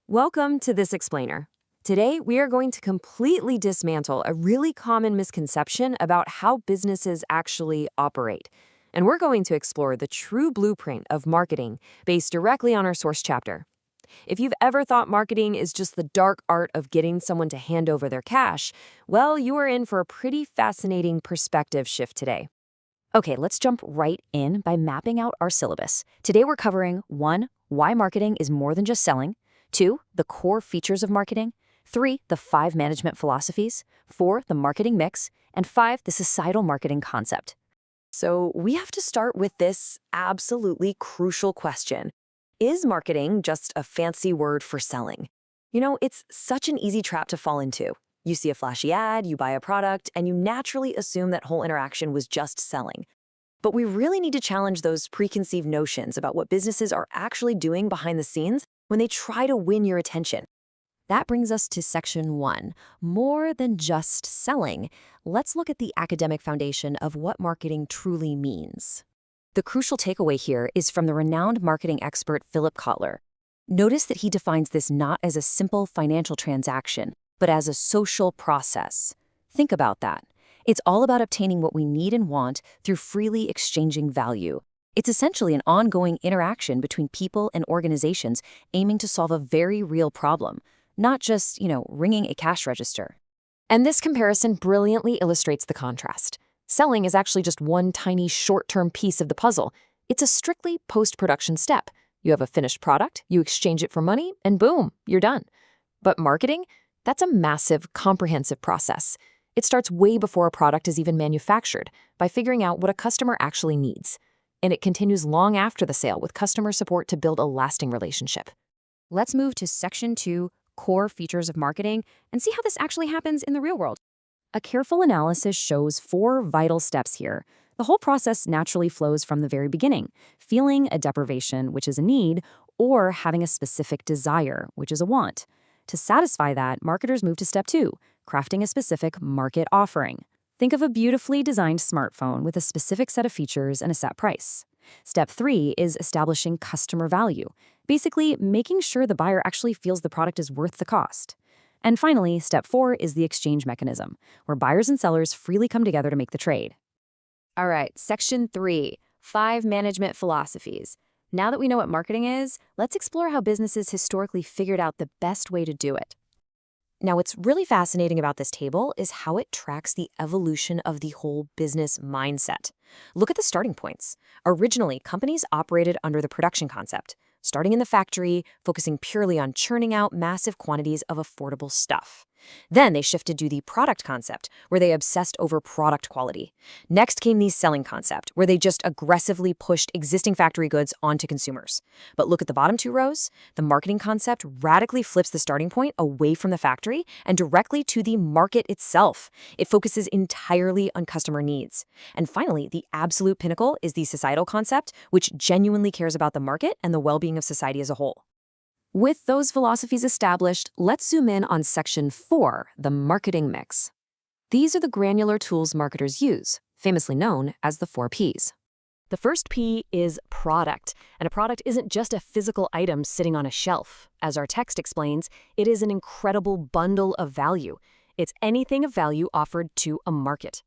Welcome to This Explainer. Today, we are going to completely dismantle a really common misconception about how businesses actually operate. And we're going to explore the true blueprint of marketing based directly on our source chapter. If you've ever thought marketing is just the dark art of getting someone to hand over their cash, well, you are in for a pretty fascinating perspective shift today. Okay, let's jump right in by mapping out our syllabus. Today we're covering 1. Why marketing is more than just selling. 2. The core features of marketing. 3. The 5 management philosophies. 4. The marketing mix. And 5. The societal marketing concept. So we have to start with this absolutely crucial question. Is marketing just a fancy word for selling? It's such an easy trap to fall into. You see a flashy ad, you buy a product, and you naturally assume that whole interaction was just selling. But we really need to challenge those preconceived notions about what businesses are actually doing behind the scenes when they try to win your attention. That brings us to section 1, more than just selling. Let's look at the academic foundation of what marketing truly means. The crucial takeaway here is from the renowned marketing expert Philip Kotler. Notice that he defines this not as a simple financial transaction, but as a social process. Think about that. It's all about obtaining what we need and want through freely exchanging value. It's essentially an ongoing interaction between people and organizations aiming to solve a very real problem, not just, ringing a cash register. And this comparison brilliantly illustrates the contrast. Selling is actually just one tiny short-term piece of the puzzle. It's a strictly post-production step. You have a finished product, you exchange it for money, and boom, you're done. But marketing? That's a massive, comprehensive process. It starts way before a product is even manufactured, by figuring out what a customer actually needs. And it continues long after the sale with customer support to build a lasting relationship. Let's move to section 2, core features of marketing, and see how this actually happens in the real world. A careful analysis shows 4 vital steps here. The whole process naturally flows from the very beginning, feeling a deprivation, which is a need, or having a specific desire, which is a want. To satisfy that, marketers move to step 2, crafting a specific market offering. Think of a beautifully designed smartphone with a specific set of features and a set price. Step 3 is establishing customer value, basically making sure the buyer actually feels the product is worth the cost. And finally, step 4 is the exchange mechanism, where buyers and sellers freely come together to make the trade. All right, section 3, 5 management philosophies. Now that we know what marketing is, let's explore how businesses historically figured out the best way to do it. Now, what's really fascinating about this table is how it tracks the evolution of the whole business mindset. Look at the starting points. Originally, companies operated under the production concept, starting in the factory, focusing purely on churning out massive quantities of affordable stuff. Then they shifted to the product concept, where they obsessed over product quality. Next came the selling concept, where they just aggressively pushed existing factory goods onto consumers. But look at the bottom 2 rows. The marketing concept radically flips the starting point away from the factory and directly to the market itself. It focuses entirely on customer needs. And finally, the absolute pinnacle is the societal concept, which genuinely cares about the market and the well-being of society as a whole. With those philosophies established, let's zoom in on section 4, the marketing mix. These are the granular tools marketers use, famously known as the 4 Ps. The first P is product, and a product isn't just a physical item sitting on a shelf. As our text explains, it is an incredible bundle of value. It's anything of value offered to a market.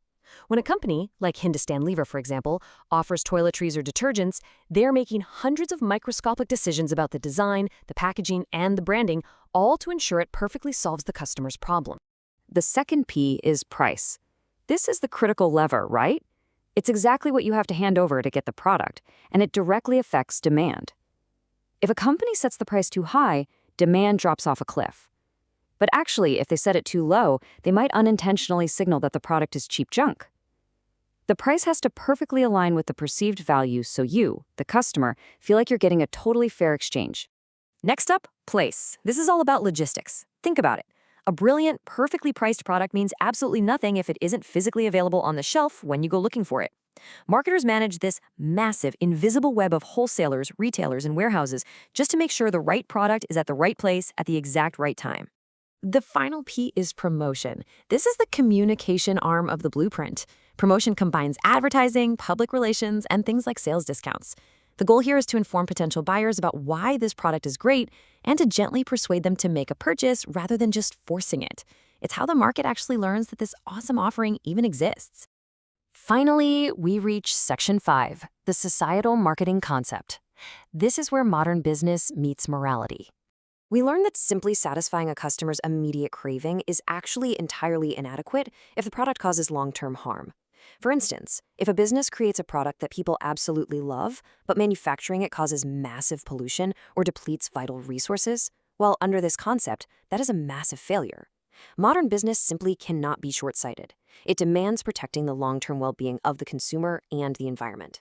When a company, like Hindustan Lever for example, offers toiletries or detergents, they're making hundreds of microscopic decisions about the design, the packaging, and the branding, all to ensure it perfectly solves the customer's problem. The second P is price. This is the critical lever, right? It's exactly what you have to hand over to get the product, and it directly affects demand. If a company sets the price too high, demand drops off a cliff. But actually, if they set it too low, they might unintentionally signal that the product is cheap junk. The price has to perfectly align with the perceived value so you, the customer, feel like you're getting a totally fair exchange. Next up, place. This is all about logistics. Think about it. A brilliant, perfectly priced product means absolutely nothing if it isn't physically available on the shelf when you go looking for it. Marketers manage this massive, invisible web of wholesalers, retailers, and warehouses just to make sure the right product is at the right place at the exact right time. The final P is promotion. This is the communication arm of the blueprint. Promotion combines advertising, public relations, and things like sales discounts. The goal here is to inform potential buyers about why this product is great and to gently persuade them to make a purchase rather than just forcing it. It's how the market actually learns that this awesome offering even exists. Finally, we reach Section 5, the societal marketing concept. This is where modern business meets morality. We learn that simply satisfying a customer's immediate craving is actually entirely inadequate if the product causes long-term harm. For instance, if a business creates a product that people absolutely love, but manufacturing it causes massive pollution or depletes vital resources, well, under this concept, that is a massive failure. Modern business simply cannot be short-sighted. It demands protecting the long-term well-being of the consumer and the environment.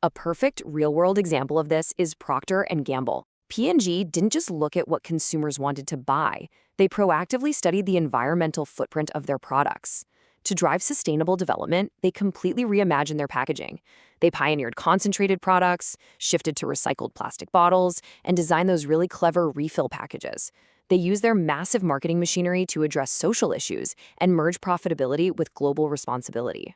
A perfect real-world example of this is Procter & Gamble. P&G didn't just look at what consumers wanted to buy. They proactively studied the environmental footprint of their products. To drive sustainable development, they completely reimagined their packaging. They pioneered concentrated products, shifted to recycled plastic bottles, and designed those really clever refill packages. They used their massive marketing machinery to address social issues and merge profitability with global responsibility.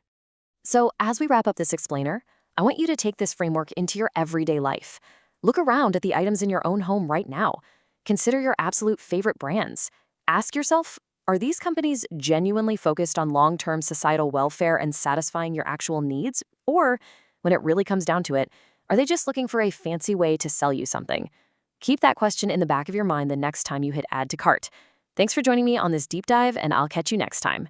So, as we wrap up this explainer, I want you to take this framework into your everyday life. Look around at the items in your own home right now. Consider your absolute favorite brands. Ask yourself, are these companies genuinely focused on long-term societal welfare and satisfying your actual needs? Or, when it really comes down to it, are they just looking for a fancy way to sell you something? Keep that question in the back of your mind the next time you hit add to cart. Thanks for joining me on this deep dive, and I'll catch you next time.